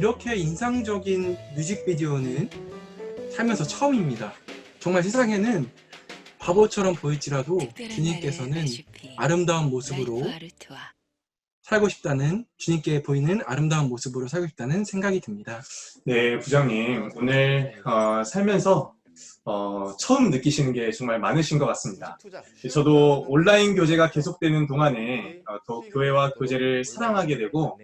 이렇게 인상적인 뮤직비디오는 살면서 처음입니다. 정말 세상에는 바보처럼 보일지라도 주님께서는 아름다운 모습으로 살고 싶다는, 주님께 보이는 아름다운 모습으로 살고 싶다는 생각이 듭니다. 네, 부장님, 오늘 살면서 처음 느끼시는 게 정말 많으신 것 같습니다. 저도 온라인 교제가 계속되는 동안에 더 교회와 교제를 사랑하게 되고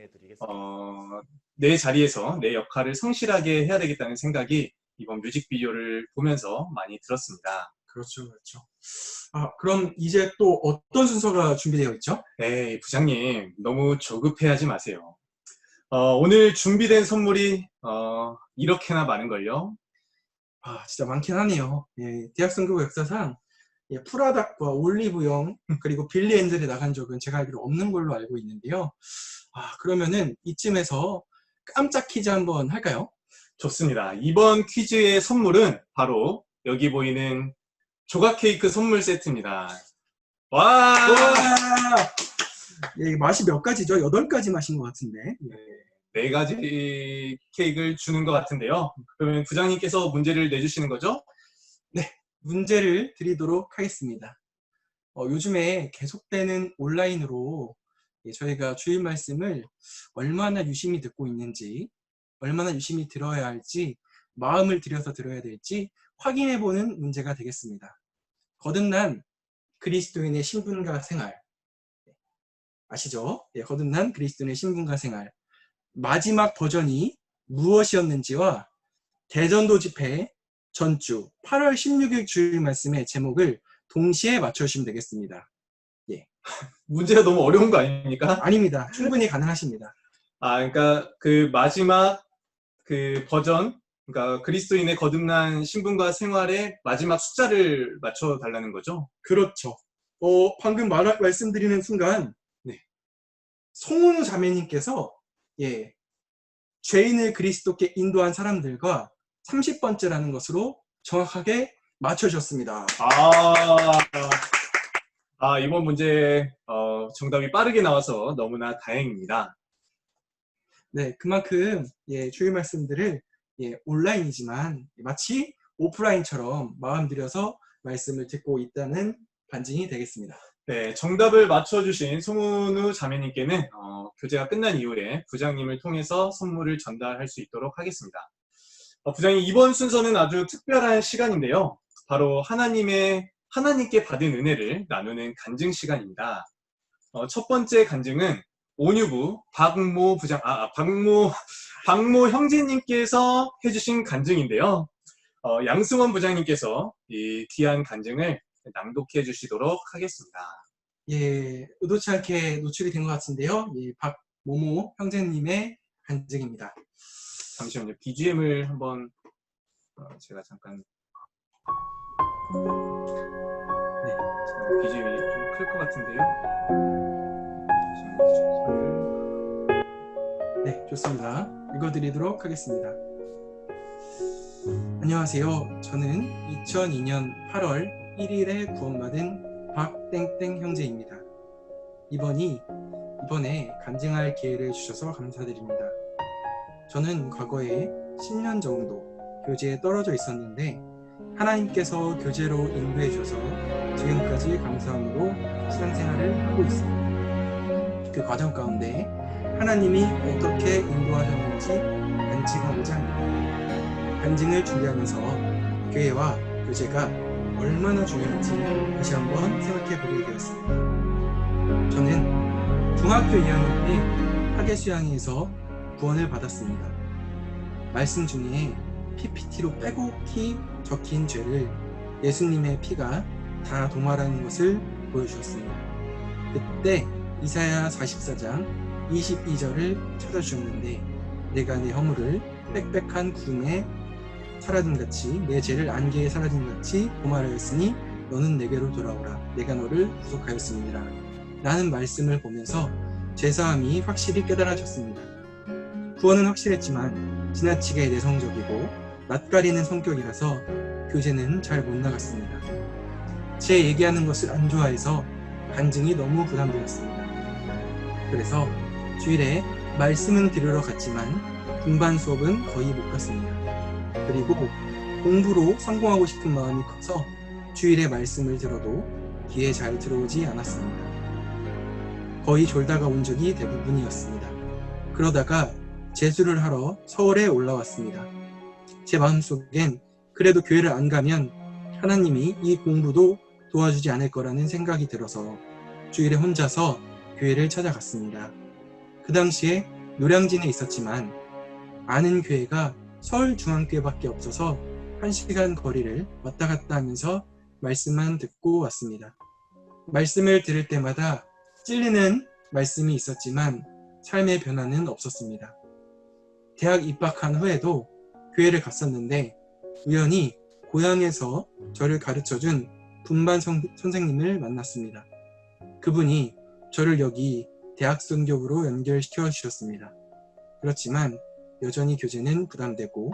내 자리에서 내 역할을 성실하게 해야 되겠다는 생각이 이번 뮤직비디오를 보면서 많이 들었습니다. 그렇죠, 그렇죠. 그럼 이제 또 어떤 순서가 준비되어 있죠? 네, 부장님, 너무 조급해하지 마세요. 오늘 준비된 선물이 이렇게나 많은걸요. 진짜 많긴 하네요. 예, 대학선교 역사상 프라닭과 올리브영 그리고 빌리 앤들에 나간 적은 제가 알기로 없는 걸로 알고 있는데요. 그러면은 이쯤에서 깜짝 퀴즈 한번 할까요? 좋습니다. 이번 퀴즈의 선물은 바로 여기 보이는 조각 케이크 선물 세트입니다. 와! 예, 맛이 몇 가지죠? 8가지 맛인 것 같은데. 네 가지 케이크를 주는 것 같은데요. 그러면 부장님께서 문제를 내주시는 거죠? 네, 문제를 드리도록 하겠습니다. 요즘에 계속되는 온라인으로 저희가 주일 말씀을 얼마나 유심히 듣고 있는지, 얼마나 유심히 들어야 할지, 마음을 들여서 들어야 될지 확인해보는 문제가 되겠습니다. 거듭난 그리스도인의 신분과 생활, 아시죠? 거듭난 그리스도인의 신분과 생활, 마지막 버전이 무엇이었는지와 대전도 집회 전주 8월 16일 주일 말씀의 제목을 동시에 맞춰주시면 되겠습니다. 예. 문제가 너무 어려운 거 아닙니까? 아닙니다. 충분히 가능하십니다. 그러니까 그 마지막 그 버전, 그러니까 그리스도인의 거듭난 신분과 생활의 마지막 숫자를 맞춰 달라는 거죠? 그렇죠. 방금 말씀드리는 순간, 송은우 자매님께서 죄인을 그리스도께 인도한 사람들과 30번째라는 것으로 정확하게 맞춰주셨습니다. 이번 문제 정답이 빠르게 나와서 너무나 다행입니다. 네, 그만큼 주일 말씀들을 온라인이지만 마치 오프라인처럼 마음 들여서 말씀을 듣고 있다는 반증이 되겠습니다. 네, 정답을 맞춰주신 송은우 자매님께는 교제가 끝난 이후에 부장님을 통해서 선물을 전달할 수 있도록 하겠습니다. 부장님, 이번 순서는 아주 특별한 시간인데요. 바로 하나님께 받은 은혜를 나누는 간증 시간입니다. 첫 번째 간증은 온유부 박모 부장, 박모 형제님께서 해주신 간증인데요. 양승원 부장님께서 이 귀한 간증을 낭독해 주시도록 하겠습니다. 예, 의도치 않게 노출이 된 것 같은데요. 박모모 형제님의 간증입니다. 잠시만요. BGM을 한번 제가 잠깐 BGM이 좀 클 것 같은데요. 네, 좋습니다. 읽어드리도록 하겠습니다. 안녕하세요. 저는 2002년 8월 1일에 구원받은 박땡땡 형제입니다. 이번에 간증할 기회를 주셔서 감사드립니다. 저는 과거에 10년 정도 교제에 떨어져 있었는데 하나님께서 교제로 인도해 주셔서 지금까지 감사함으로 신앙생활을 하고 있습니다. 그 과정 가운데 하나님이 어떻게 인도하셨는지 간증하고자 합니다. 간증을 준비하면서 교회와 교제가 얼마나 중요한지 다시 한번 생각해 보게 되었습니다. 저는 중학교 2학년 때 학예수양회에서 구원을 받았습니다. 말씀 중에 PPT로 빼곡히 적힌 죄를 예수님의 피가 다 도말하는 것을 보여주셨습니다. 그때 이사야 44장 22절을 찾아주셨는데 내가 내 허물을 빽빽한 구름에 사라짐같이 내 죄를 안개에 사라짐같이 도말하였으니 너는 내게로 돌아오라. 내가 너를 구속하였습니다. 라는 말씀을 보면서 죄사함이 확실히 깨달아졌습니다. 구원은 확실했지만 지나치게 내성적이고 낯가리는 성격이라서 교제는 잘 못 나갔습니다. 제 얘기하는 것을 안 좋아해서 간증이 너무 부담되었습니다. 그래서 주일에 말씀은 들으러 갔지만 분반 수업은 거의 못 갔습니다. 그리고 공부로 성공하고 싶은 마음이 커서 주일에 말씀을 들어도 귀에 잘 들어오지 않았습니다. 거의 졸다가 온 적이 대부분이었습니다. 그러다가 재수를 하러 서울에 올라왔습니다. 제 마음속엔 그래도 교회를 안 가면 하나님이 이 공부도 도와주지 않을 거라는 생각이 들어서 주일에 혼자서 교회를 찾아갔습니다. 그 당시에 노량진에 있었지만 아는 교회가 서울중앙교회밖에 없어서 1시간 거리를 왔다 갔다 하면서 말씀만 듣고 왔습니다. 말씀을 들을 때마다 찔리는 말씀이 있었지만 삶의 변화는 없었습니다. 대학 입학한 후에도 교회를 갔었는데 우연히 고향에서 저를 가르쳐준 분반 선생님을 만났습니다. 그분이 저를 여기 대학 선교부로 연결시켜 주셨습니다. 그렇지만 여전히 교재는 부담되고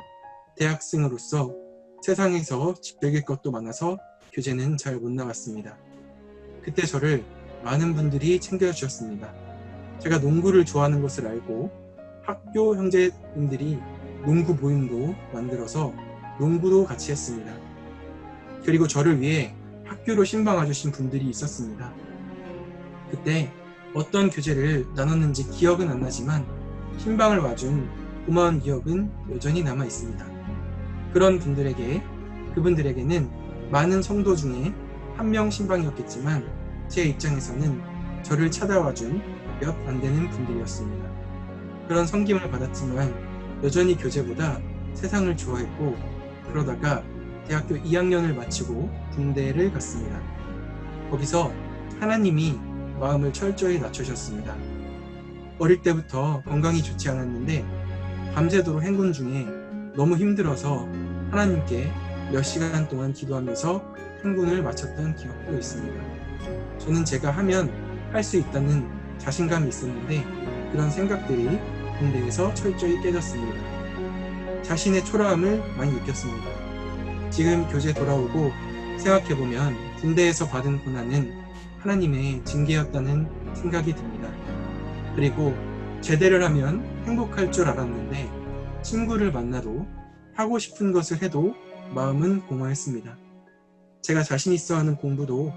대학생으로서 세상에서 즐길 것도 많아서 교재는 잘 못 나갔습니다. 그때 저를 많은 분들이 챙겨주셨습니다. 제가 농구를 좋아하는 것을 알고 학교 형제님들이 농구 모임도 만들어서 농구도 같이 했습니다. 그리고 저를 위해 학교로 신방 와주신 분들이 있었습니다. 그때 어떤 교재를 나눴는지 기억은 안 나지만 신방을 와준 고마운 기억은 여전히 남아 있습니다. 그분들에게는 많은 성도 중에 한 명 신방이었겠지만 제 입장에서는 저를 찾아와준 몇 안 되는 분들이었습니다. 그런 섬김을 받았지만 여전히 교재보다 세상을 좋아했고 그러다가 대학교 2학년을 마치고 군대를 갔습니다. 거기서 하나님이 마음을 철저히 낮추셨습니다. 어릴 때부터 건강이 좋지 않았는데 밤새도록 행군 중에 너무 힘들어서 하나님께 몇 시간 동안 기도하면서 행군을 마쳤던 기억도 있습니다. 저는 제가 하면 할 수 있다는 자신감이 있었는데 그런 생각들이 군대에서 철저히 깨졌습니다. 자신의 초라함을 많이 느꼈습니다. 지금 교재 돌아오고 생각해보면 군대에서 받은 고난은 하나님의 징계였다는 생각이 듭니다. 그리고 제대를 하면 행복할 줄 알았는데 친구를 만나도 하고 싶은 것을 해도 마음은 공허했습니다. 제가 자신 있어 하는 공부도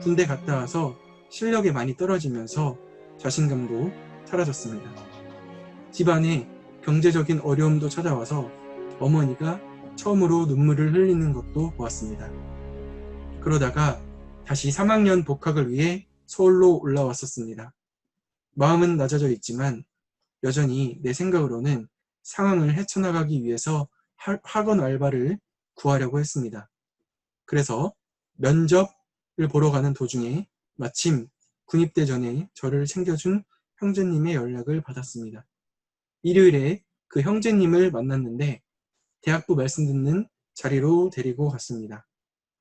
군대 갔다 와서 실력이 많이 떨어지면서 자신감도 사라졌습니다. 집안에 경제적인 어려움도 찾아와서 어머니가 처음으로 눈물을 흘리는 것도 보았습니다. 그러다가 다시 3학년 복학을 위해 서울로 올라왔었습니다. 마음은 낮아져 있지만 여전히 내 생각으로는 상황을 헤쳐나가기 위해서 학원 알바를 구하려고 했습니다. 그래서 면접을 보러 가는 도중에 마침 군입대 전에 저를 챙겨준 형제님의 연락을 받았습니다. 일요일에 그 형제님을 만났는데 대학부 말씀 듣는 자리로 데리고 갔습니다.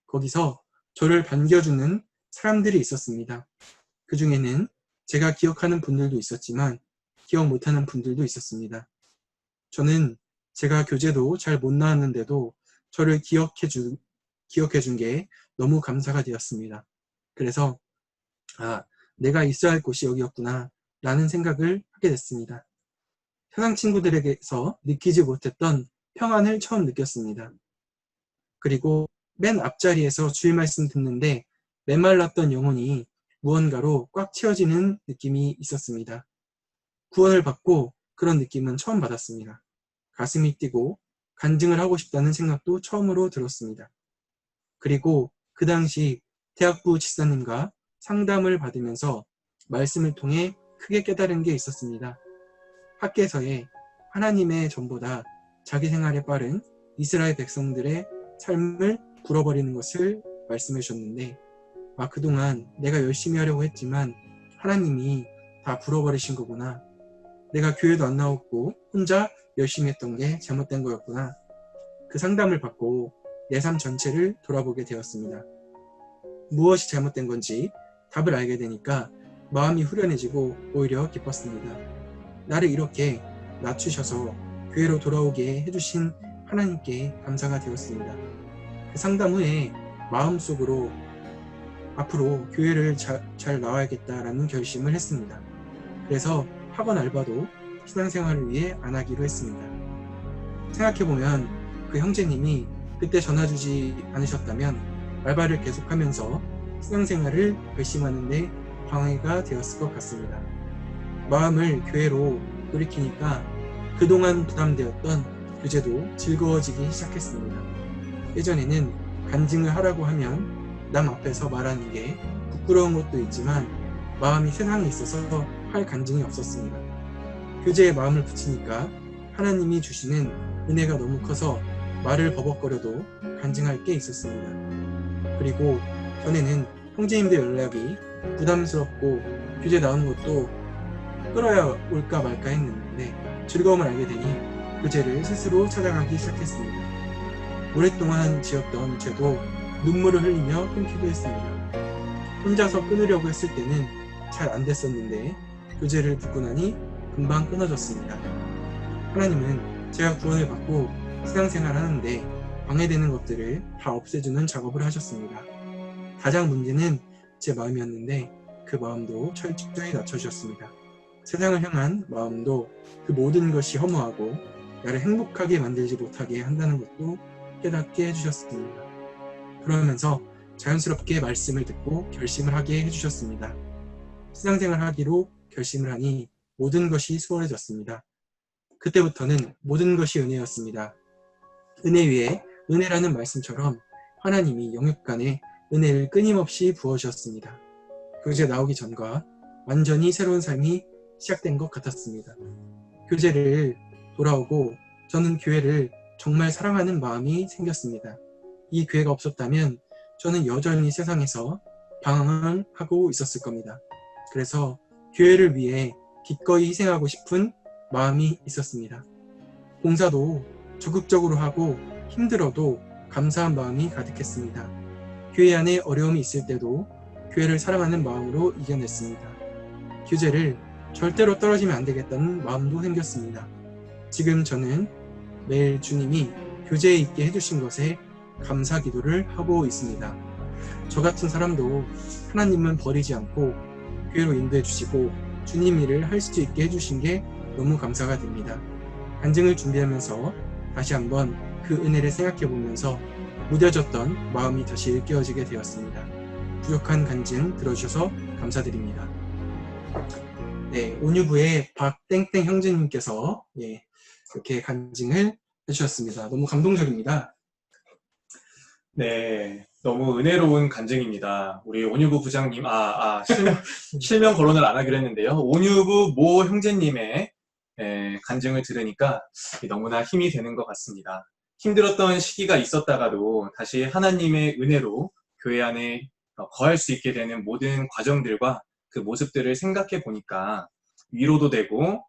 거기서 저를 반겨주는 사람들이 있었습니다. 그 중에는 제가 기억하는 분들도 있었지만 기억 못하는 분들도 있었습니다. 저는 제가 교재도 잘 못 나왔는데도 저를 기억해 준 게 너무 감사가 되었습니다. 그래서 내가 있어야 할 곳이 여기였구나 라는 생각을 하게 됐습니다. 세상 친구들에게서 느끼지 못했던 평안을 처음 느꼈습니다. 그리고 맨 앞자리에서 주일 말씀 듣는데 메말랐던 영혼이 무언가로 꽉 채워지는 느낌이 있었습니다. 구원을 받고 그런 느낌은 처음 받았습니다. 가슴이 뛰고 간증을 하고 싶다는 생각도 처음으로 들었습니다. 그리고 그 당시 대학부 집사님과 상담을 받으면서 말씀을 통해 크게 깨달은 게 있었습니다. 학계서에 하나님의 전보다 자기 생활에 빠른 이스라엘 백성들의 삶을 불어버리는 것을 말씀해 주셨는데 그동안 내가 열심히 하려고 했지만 하나님이 다 불어버리신 거구나. 내가 교회도 안 나왔고 혼자 열심히 했던 게 잘못된 거였구나. 그 상담을 받고 내 삶 전체를 돌아보게 되었습니다. 무엇이 잘못된 건지 답을 알게 되니까 마음이 후련해지고 오히려 기뻤습니다. 나를 이렇게 낮추셔서 교회로 돌아오게 해주신 하나님께 감사가 되었습니다. 그 상담 후에 마음속으로 앞으로 교회를 잘 나와야겠다라는 결심을 했습니다. 그래서 학원 알바도 신앙생활을 위해 안 하기로 했습니다. 생각해보면 그 형제님이 그때 전화주지 않으셨다면 알바를 계속하면서 신앙생활을 결심하는 데 방해가 되었을 것 같습니다. 마음을 교회로 돌이키니까 그동안 부담되었던 교제도 즐거워지기 시작했습니다. 예전에는 간증을 하라고 하면 남 앞에서 말하는 게 부끄러운 것도 있지만 마음이 세상에 있어서 할 간증이 없었습니다. 교제에 마음을 붙이니까 하나님이 주시는 은혜가 너무 커서 말을 버벅거려도 간증할 게 있었습니다. 그리고 전에는 형제님들 연락이 부담스럽고 교제 나오는 것도 끌어야 올까 말까 했는데 즐거움을 알게 되니 교제를 스스로 찾아가기 시작했습니다. 오랫동안 지었던 죄도 눈물을 흘리며 끊기도 했습니다. 혼자서 끊으려고 했을 때는 잘 안 됐었는데 교제를 붙고 나니 금방 끊어졌습니다. 하나님은 제가 구원을 받고 신앙생활 하는데 방해되는 것들을 다 없애주는 작업을 하셨습니다. 가장 문제는 제 마음이었는데 그 마음도 철저히 낮춰주셨습니다. 세상을 향한 마음도 그 모든 것이 허무하고 나를 행복하게 만들지 못하게 한다는 것도 깨닫게 해주셨습니다. 그러면서 자연스럽게 말씀을 듣고 결심을 하게 해주셨습니다. 신앙생활 하기로 결심을 하니 모든 것이 수월해졌습니다. 그때부터는 모든 것이 은혜였습니다. 은혜 위에 은혜라는 말씀처럼 하나님이 영육간에 은혜를 끊임없이 부어주셨습니다. 교제 나오기 전과 완전히 새로운 삶이 시작된 것 같았습니다. 교제를 돌아오고 저는 교회를 정말 사랑하는 마음이 생겼습니다. 이 교회가 없었다면 저는 여전히 세상에서 방황하고 있었을 겁니다. 그래서 교회를 위해 기꺼이 희생하고 싶은 마음이 있었습니다. 봉사도 적극적으로 하고 힘들어도 감사한 마음이 가득했습니다. 교회 안에 어려움이 있을 때도 교회를 사랑하는 마음으로 이겨냈습니다. 교제를 절대로 떨어지면 안 되겠다는 마음도 생겼습니다. 지금 저는 매일 주님이 교제에 있게 해주신 것에 감사 기도를 하고 있습니다. 저 같은 사람도 하나님은 버리지 않고 교회로 인도해 주시고 주님 일을 할 수 있게 해주신 게 너무 감사가 됩니다. 간증을 준비하면서 다시 한번 그 은혜를 생각해 보면서 무뎌졌던 마음이 다시 일깨워지게 되었습니다. 부족한 간증 들어주셔서 감사드립니다. 네, 온유부의 박땡땡 형제님께서 이렇게 간증을 해주셨습니다. 너무 감동적입니다. 네, 너무 은혜로운 간증입니다. 우리 온유부 부장님, 실명 거론을 안 하기로 했는데요. 온유부 모 형제님의 간증을 들으니까 너무나 힘이 되는 것 같습니다. 힘들었던 시기가 있었다가도 다시 하나님의 은혜로 교회 안에 거할 수 있게 되는 모든 과정들과 그 모습들을 생각해 보니까 위로도 되고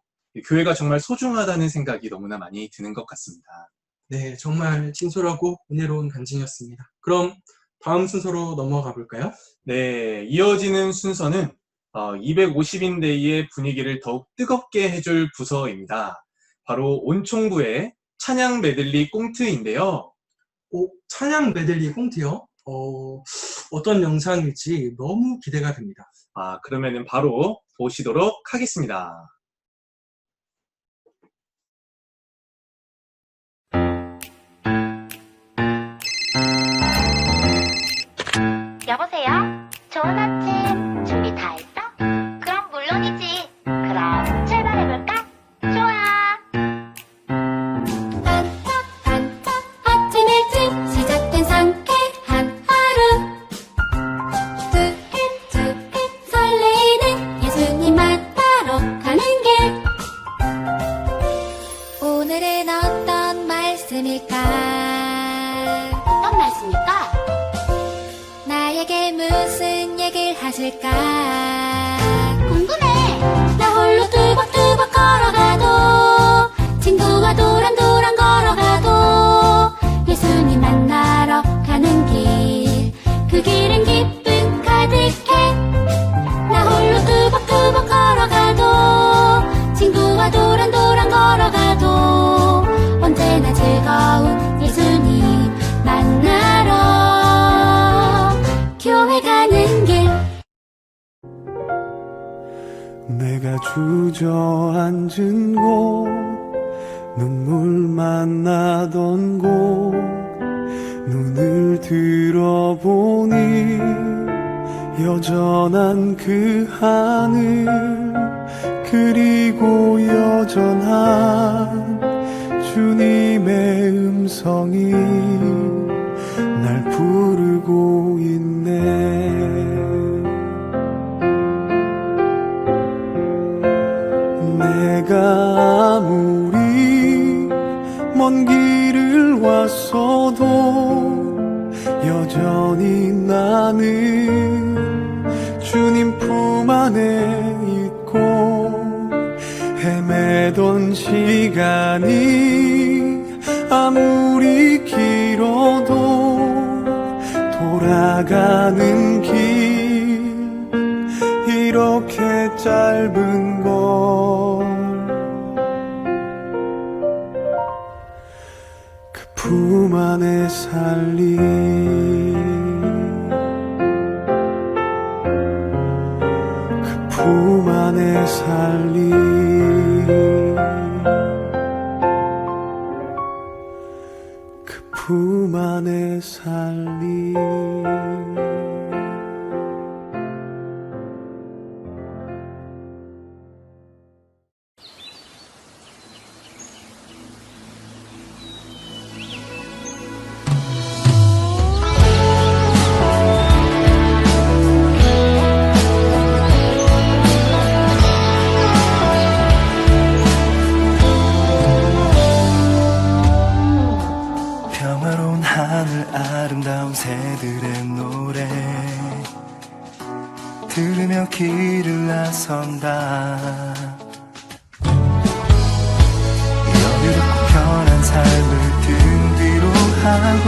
교회가 정말 소중하다는 생각이 너무나 많이 드는 것 같습니다. 네, 정말 진솔하고 은혜로운 간증이었습니다. 그럼 다음 순서로 넘어가 볼까요? 네, 이어지는 순서는 250인데이의 분위기를 더욱 뜨겁게 해줄 부서입니다. 바로 온총부의 찬양 메들리 꽁트인데요. 찬양 메들리 꽁트요? 어떤 영상일지 너무 기대가 됩니다. 그러면은 바로 보시도록 하겠습니다. 여보세요? 좋은 아침 준비 다 했어? 그럼 물론이지. 그럼 출발해볼까? 좋아. 반짝반짝 아침 일찍 시작된 상쾌한 하루 두릿두릿 설레이는 예수님 만나러 가는 길 오늘은 어떤 말씀일까 어떤 말씀일까? 나에게 무슨 얘기를 하실까 궁금해. 나 홀로 뚜벅뚜벅 걸어가도 친구와 도란도란 걸어가도 예수님 만나러 가는 길 그 길은 기쁨 가득해 나 홀로 뚜벅뚜벅 걸어가도 친구와 도란도란 걸어가도 언제나 즐거운 예수님 만나러 교회 가는 길 내가 주저앉은 곳 눈물만 나던 곳 눈을 들어보니 여전한 그 하늘 그리고 여전한 주님의 음성이 날 부르고 있네. 내가 아무리 먼 길을 왔어도 여전히 나는 주님 품 안에 있고 헤매던 시간이 아무리 길어도 돌아가는 길 이렇게 짧은 걸 그 품 안에 살리 그 품 안에 살리 그 품 안에 살리 평화로운 하늘 아름다운 새들의 노래 들으며 길을 나선다. 여유롭고 편한 삶을 등 뒤로 하고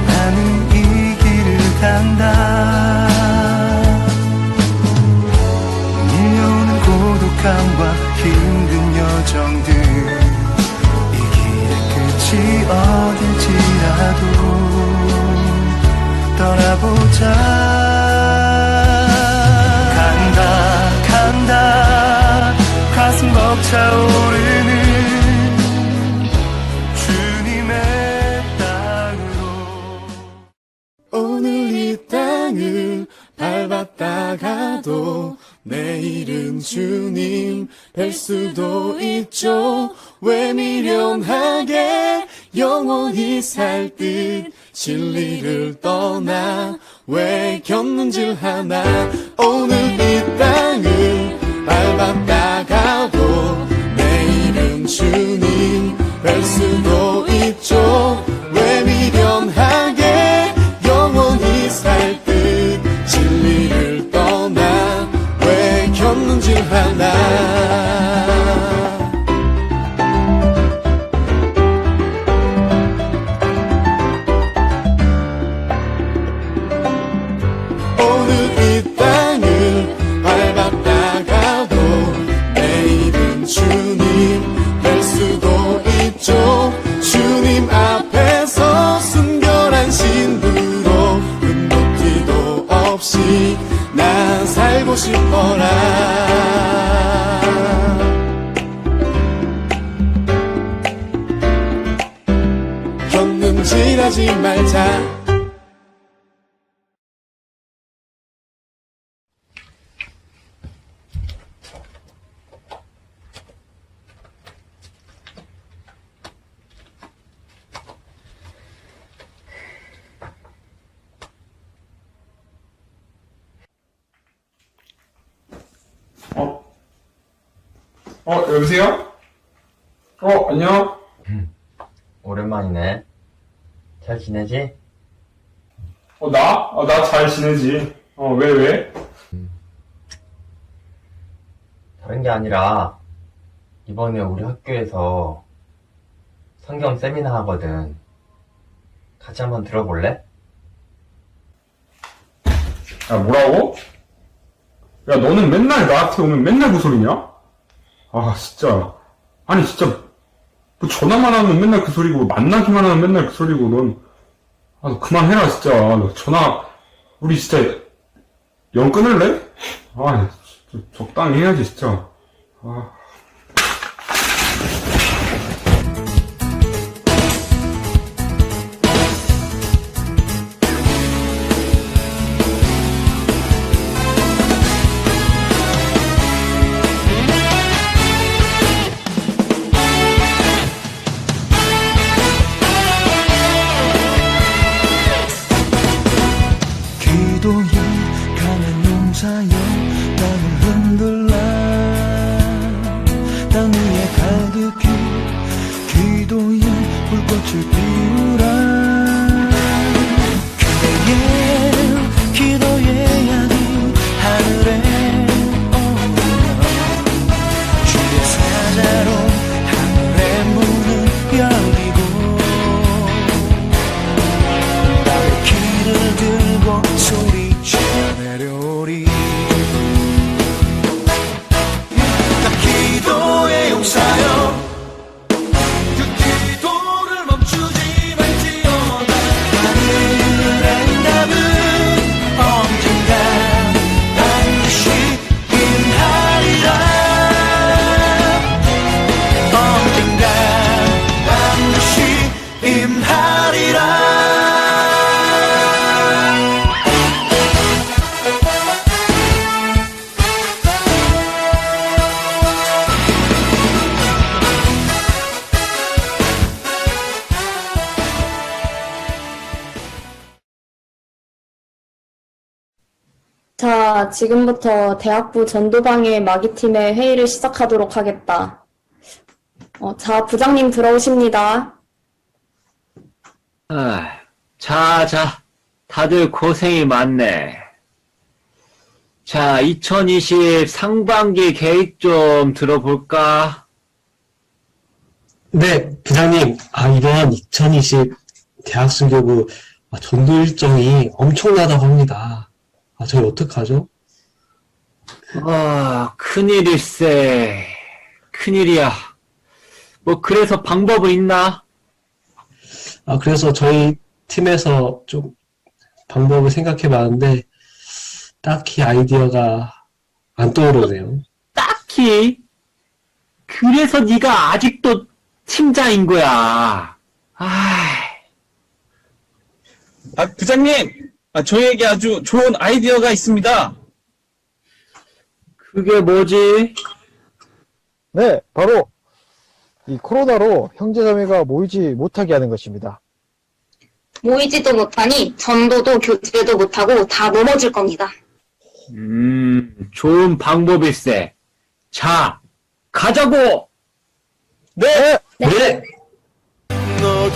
나는 이 길을 간다. 밀려오는 고독함과 힘든 여정들 끝이 어딜지라도 떠나보자. 간다 간다 가슴 벅차오르는 주님의 땅으로. 오늘 이 땅을 밟았다가도 내일은 주님 뵐 수도 있죠. 왜 미련하게 영원히 살 듯 진리를 떠나 왜 겪는질 하나. 오늘 이 땅을 밟았다가도 내일은 주님 뵐 수도 있죠. 왜 미련하게 영원히 살 듯 진리를 떠나 왜 겪는질 하나. 주님 앞에서 순결한 신부로 눈높이도 없이 난 살고 싶어라. 겪는질하지 말자. 여보세요? 안녕? 오랜만이네. 잘 지내지? 나? 나 잘 지내지. 왜? 다른 게 아니라, 이번에 우리 학교에서 성경 세미나 하거든. 같이 한번 들어볼래? 야, 뭐라고? 야, 너는 맨날 나한테 오면 맨날 그 소리냐? 아, 진짜. 아니, 진짜. 뭐 전화만 하면 맨날 그 소리고, 만나기만 하면 맨날 그 소리고, 넌. 너 그만해라, 진짜. 너 전화, 우리 진짜, 영 끊을래? 아, 적당히 해야지, 진짜. 아. 기도에 강한 용사여 나를 흔들라 땅 위에 가득히 기도에 불꽃을 피우라 그대의 기도의 약이 하늘에 오르며 주의 사자로 하늘의 문을 열리고 나의 길을 들고 소리쳐 내려오리 나 기도의 용사여 그 기도를 멈추지 말지어다 하늘의 답은 언젠가 반드시 임하리라 언젠가 반드시 임하리라 자, 지금부터 대학부 전도방의 마기팀의 회의를 시작하도록 하겠다. 자, 부장님 들어오십니다. 자, 다들 고생이 많네. 자, 2020 상반기 계획 좀 들어볼까? 네, 부장님. 이번 2020 대학순교부 전도 일정이 엄청나다고 합니다. 저희 어떡하죠? 큰일일세. 큰일이야. 뭐, 그래서 방법은 있나? 그래서 저희 팀에서 좀 방법을 생각해 봤는데, 딱히 아이디어가 안 떠오르네요. 딱히? 그래서 네가 아직도 팀장인 거야. 부장님! 저희에게 아주 좋은 아이디어가 있습니다. 그게 뭐지? 네, 바로 이 코로나로 형제자매가 모이지 못하게 하는 것입니다. 모이지도 못하니 전도도 교제도 못하고 다 넘어질 겁니다. 좋은 방법일세. 자, 가자고! 네! 네! 너